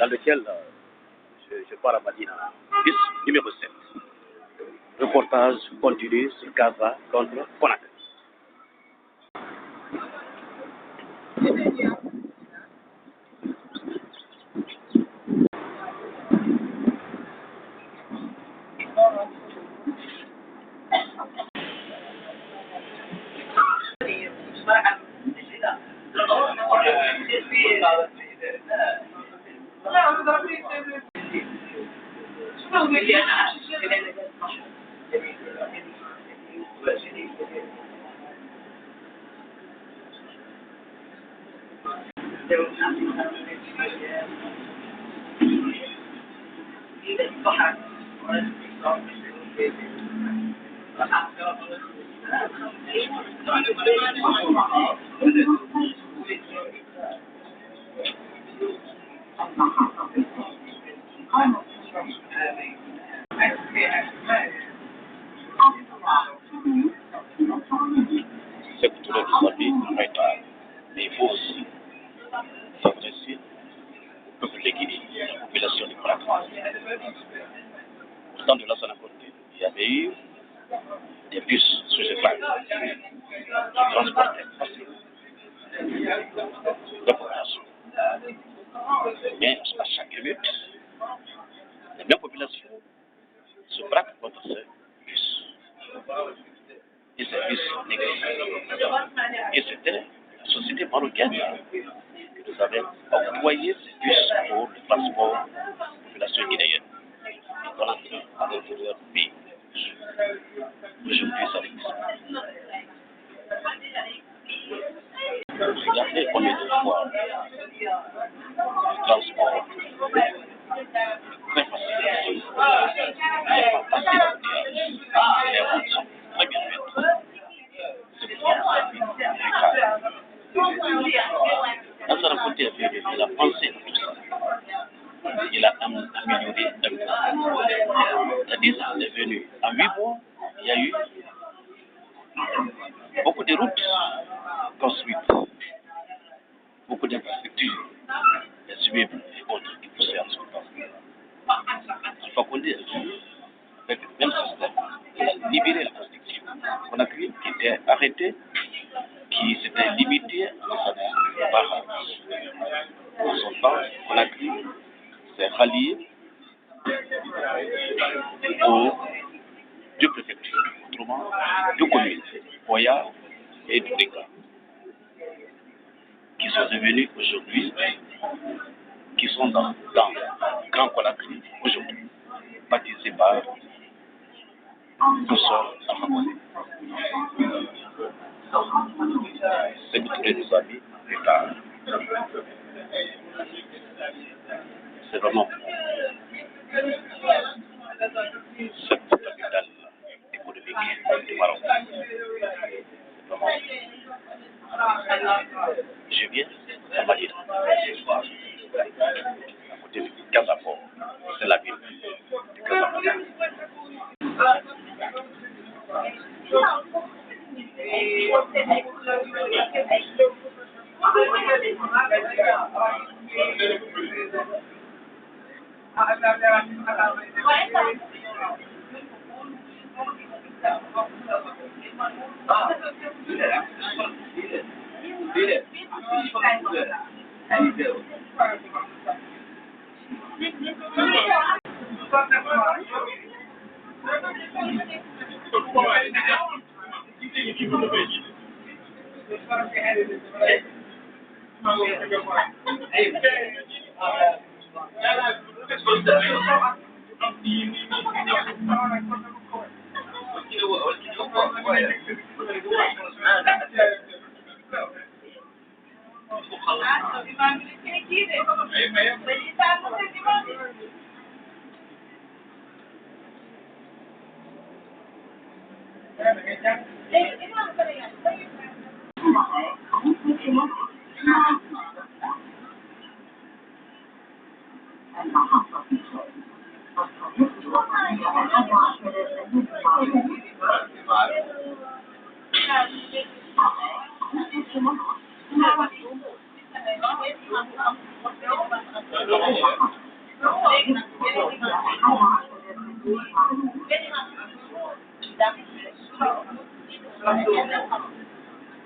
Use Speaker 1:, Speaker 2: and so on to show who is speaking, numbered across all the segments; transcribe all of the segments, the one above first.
Speaker 1: dans lequel je pars à Madina. Bus numéro 7. Reportage continu sur Gaza contre Conakry. Mais il faut aussi s'adresser au peuple de Guinée, à la population du Conakry. Au temps de la Côté, il y avait eu des bus sur ce flag qui transportaient facilement la population. Mais à chaque minute, les mêmes populations se braquent contre ces bus. Et ces bus n'existent. Et c'était la société marocaine qui nous avait octroyé ces bus pour le transport de la population guinéenne. Et qu'on a fait à l'intérieur du pays. Aujourd'hui, ça existe. Regardez combien de fois le transport très facile. Pas assez d'embouteillage. Les routes sont très bien faites. C'est pour ça que Lansana Conté il a pensé à tout ça. Il a amélioré un peu. C'est-à-dire, il est venu en 8 mois, il y a eu beaucoup de routes construites, beaucoup d'infrastructures, des immeubles et autres qui poussaient en son temps. Alpha Condé a vu, avec le même système, il a libéré la Constitution. Conakry qui était arrêté, qui s'était limité à sa barrage. En son temps, Conakry s'est rallié aux 2 préfectures, autrement 2 communes, Oya et Dourika, qui sont devenues aujourd'hui, qui sont dans Grand Conakry aujourd'hui, baptisés par Boussole Alpha Condé. C'est que tous les amis d'État. C'est vraiment cette capitale économique du Maroc. C'est vraiment. Je viens à Madina, à côté de Casaport. C'est la ville de Casaport.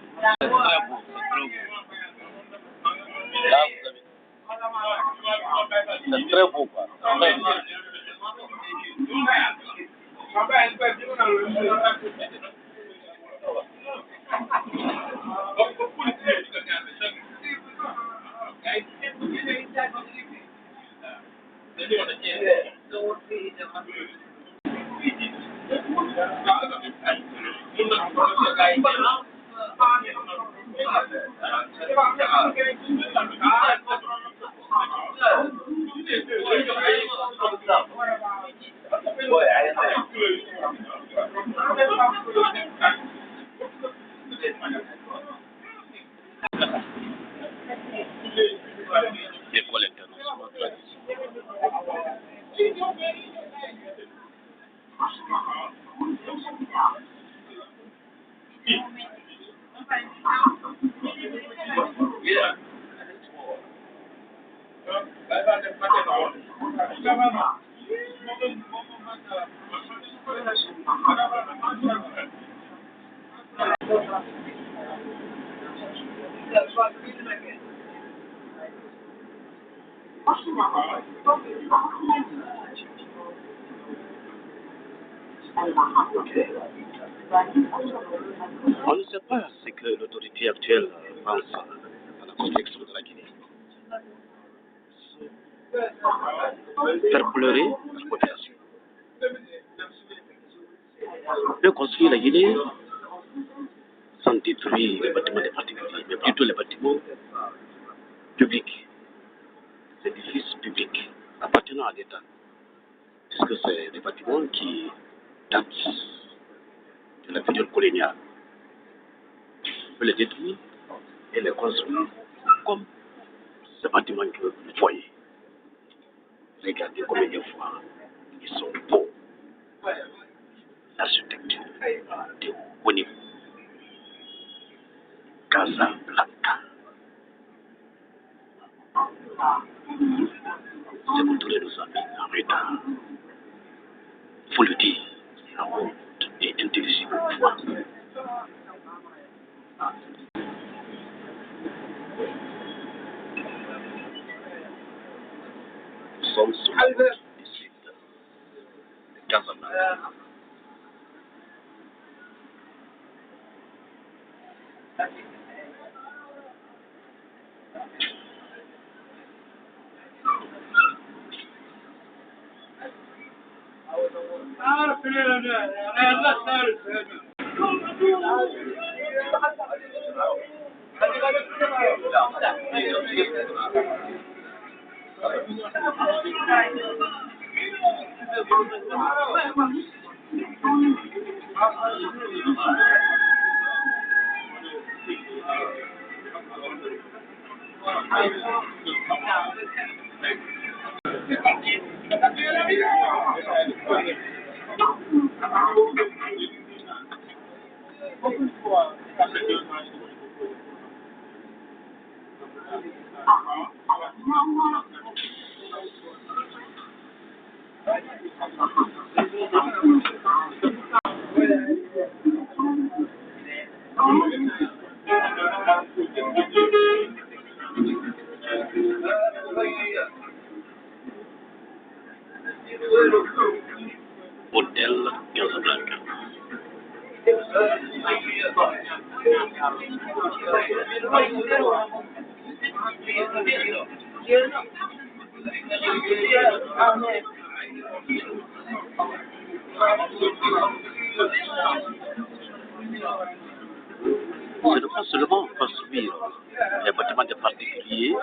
Speaker 1: C'est très beau, là, c'est très beau, quoi. Très beau. École internationale. On ne sait pas ce que l'autorité actuelle pense à la construction de la Guinée. Faire pleurer la population. De construire la Guinée sans détruire les bâtiments des particuliers, mais plutôt les bâtiments publics, les édifices publics appartenant à l'État, puisque c'est des bâtiments qui datent de la période coloniale. On peut les détruire et les construire comme ces bâtiments que vous voyez. Regardez combien de fois ils sont beaux. L'architecture de haut niveau. Casablanca. C'est pour tous nos amis en retard. Il faut le dire, la honte est indivisible. Nous sommes sur la route du sud de Casablanca. Hôtel Casablanca. Ce n'est pas seulement construire les bâtiments des particuliers,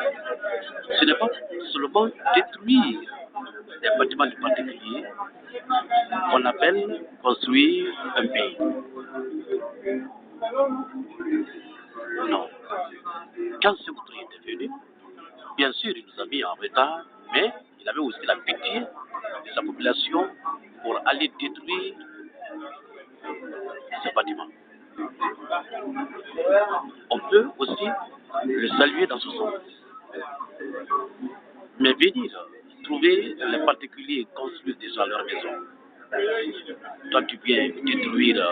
Speaker 1: ce n'est pas seulement détruire les bâtiments des particuliers qu'on appelle construire un pays. Non. Quand ce Outre est venu, bien sûr, il nous a mis en retard, mais il avait aussi la pitié de sa population pour aller détruire ces bâtiments. On peut aussi le saluer dans ce sens. Mais venir trouver les particuliers construire déjà leur maison. Toi, tu viens détruire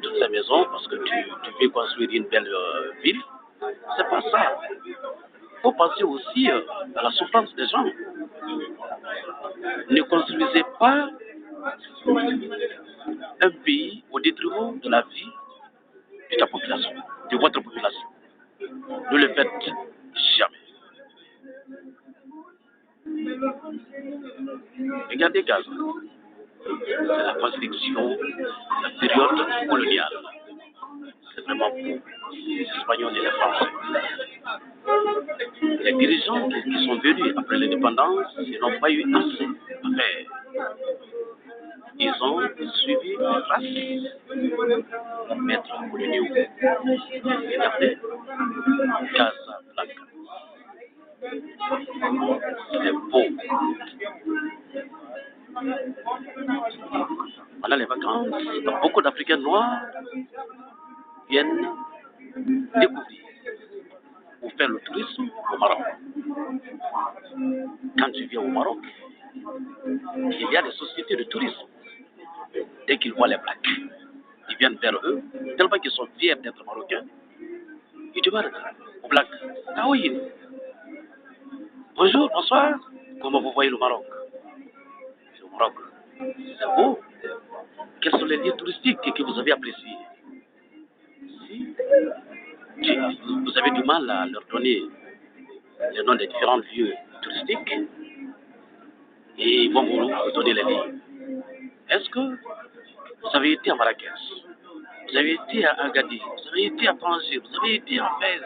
Speaker 1: toutes ces maisons parce que tu veux construire une belle ville. C'est pas ça. Il faut penser aussi à la souffrance des gens. Ne construisez pas un pays au détriment de la vie de ta population, de votre population. Ne le faites jamais. Regardez Gaza. C'est la construction de la période coloniale. C'est vraiment pour les Espagnols et les Français. Les dirigeants qui sont venus après l'indépendance, ils n'ont pas eu assez à faire. Ils ont suivi les traces des maîtres coloniaux. Regardez, Casablanca. C'est beau. Pendant les vacances, beaucoup d'Africains noirs viennent découvrir ou faire le tourisme au Maroc. Quand tu viens au Maroc, il y a des sociétés de tourisme. Dès qu'ils voient les Blacks, ils viennent vers eux, tellement qu'ils sont fiers d'être Marocains. Ils demandent aux Blacks, ah oui, bonjour, bonsoir, comment vous voyez le Maroc? Le Maroc, c'est beau. Quels sont les lieux touristiques que vous avez appréciés? Si vous avez du mal à leur donner les noms des différents lieux touristiques, et ils vont vous donner les lieux. Est-ce que vous avez été à Marrakech? Vous avez été à Agadir? Vous avez été à Tanger? Vous avez été à Fès?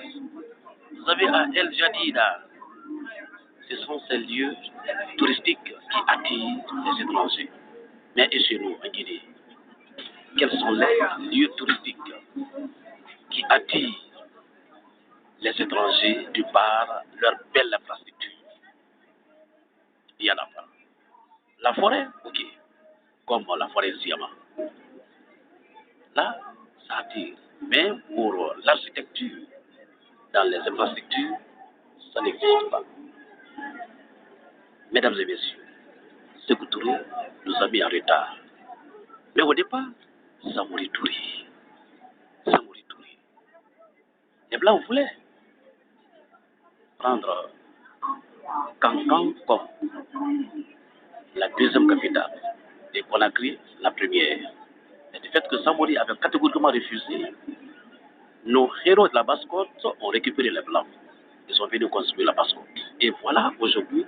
Speaker 1: Vous avez à El Jadida? Ce sont ces lieux touristiques qui attirent les étrangers. Mais et chez nous, en Guinée, quels sont les lieux touristiques qui attirent les étrangers du par leur belle infrastructure? Il y en a pas. La forêt, ok, comme la forêt Siama. Là, ça attire. Mais pour l'architecture, dans les infrastructures, ça n'existe pas. Mesdames et messieurs, Sékou Touré nous a mis en retard. Mais au départ, Samori Touré. Les Blancs voulaient prendre Kankan comme la deuxième capitale et Conakry la première. Et du fait que Samori avait catégoriquement refusé, nos héros de la Basse-Côte ont récupéré les Blancs. Ils sont venus construire la Basse-Côte. Et voilà, aujourd'hui,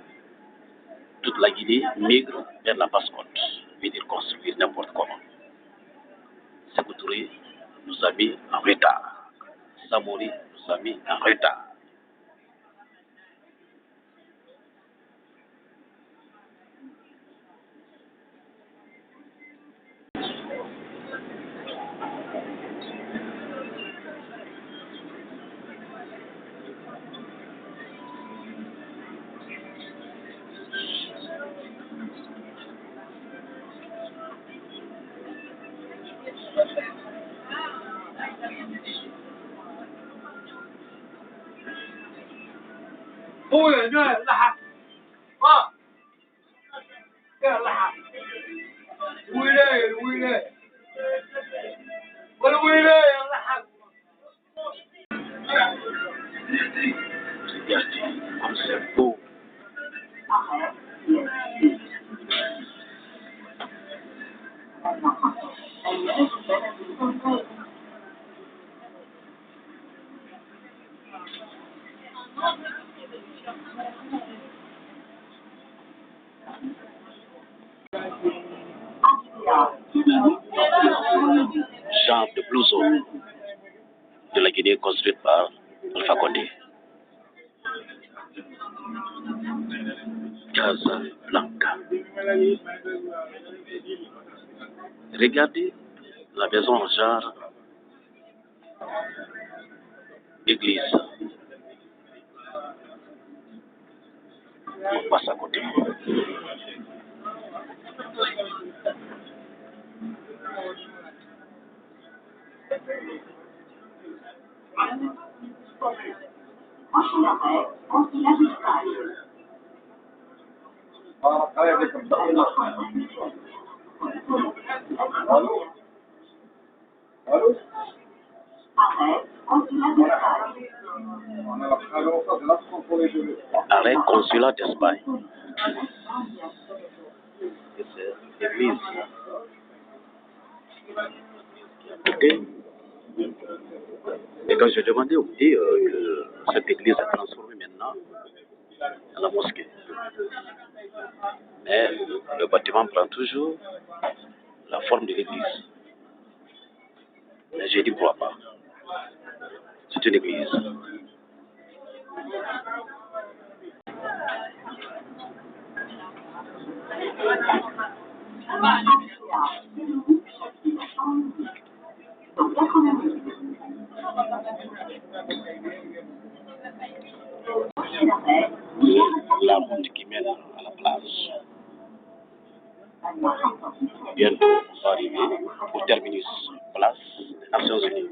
Speaker 1: toute la Guinée migre vers la Basse-Côte, venir construire n'importe comment. Sékou Touré nous a mis en retard. Samori nous a mis en retard. Regardez comme c'est beau. Genre de blouson de la Guinée construite par Alpha Condé. Casablanca. Regardez la maison en genre église. On passe à côté. Arrêt consulat d'Espagne. C'est l'église. Ok. Et quand j'ai demandé au dit que cette église est transformée maintenant en la mosquée. Mais le bâtiment prend toujours la forme de l'église. Mais j'ai dit pourquoi pas. C'est une église. La route qui mène à la plage. Bientôt, on va arriver au terminus place des Nations Unies.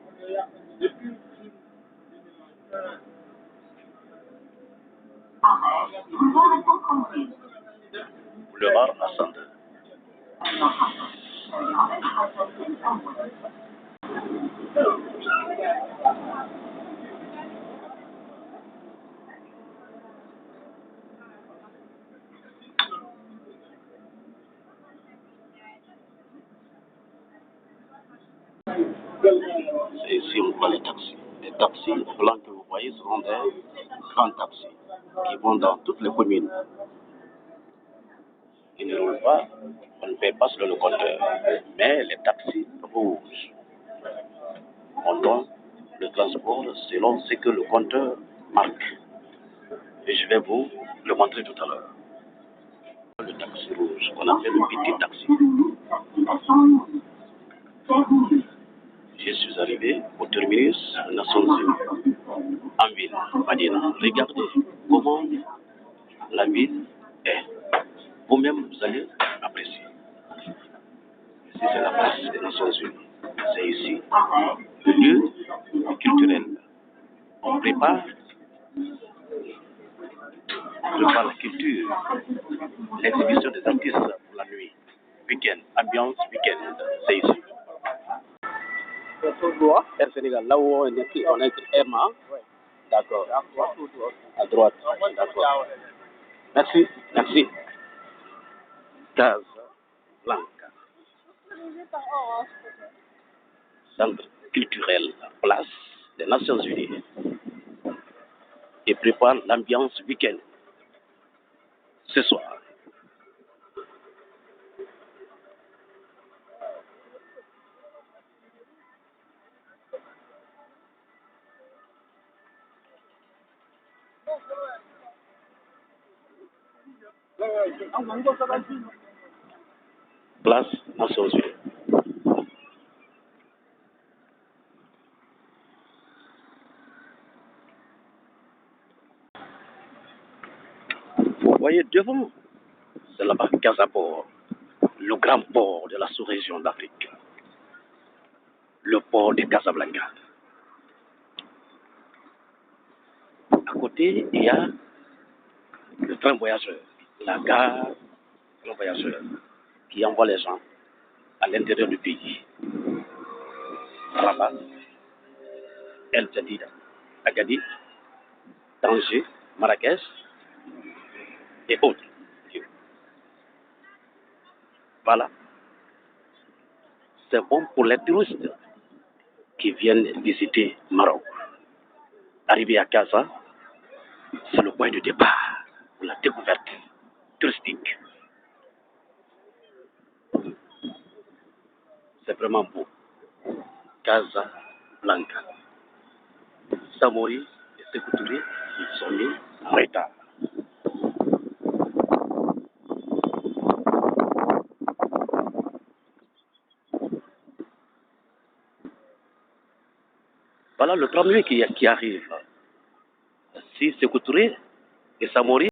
Speaker 1: Boulevard Hassan. C'est ici on voit les taxis. Les taxis blancs que vous voyez seront des grands taxis qui vont dans toutes les communes. Ils ne roulent pas, on ne paye pas selon le compteur. Mais les taxis rouges, on donne le transport selon ce que le compteur marque. Et je vais vous le montrer tout à l'heure. Le taxi rouge, qu'on appelle le petit taxi. Je suis arrivé au terminus Nations Unies, en ville, Madina. Regardez comment la ville est. Vous-même, vous allez apprécier. Ici, c'est la place des Nations Unies. C'est ici le lieu culturel. On prépare la culture, l'exhibition des artistes pour la nuit, week-end, ambiance week-end. C'est ici. Air Sénégal, là où on est Emma. D'accord. À droite. D'accord. Merci. Merci. Casa Blanca. Centre culturel, place des Nations Unies. Et prépare l'ambiance week-end. Ce soir. Place Nations Unies. Vous voyez devant, c'est là-bas Casaport, le grand port de la sous-région d'Afrique. Le port de Casablanca. À côté, il y a le train voyageur, la gare train voyageur, qui envoie les gens à l'intérieur du pays. Rabat, El Jadida, Agadir, Tanger, Marrakech et autres. Voilà. C'est bon pour les touristes qui viennent visiter Maroc. Arrivé à Casa, c'est le point de départ pour la découverte touristique. C'est vraiment beau. Casa Blanca. Samori et Sékou Touré sont mis en retard. Voilà le tramway qui arrive. Si Sékou Touré et Samori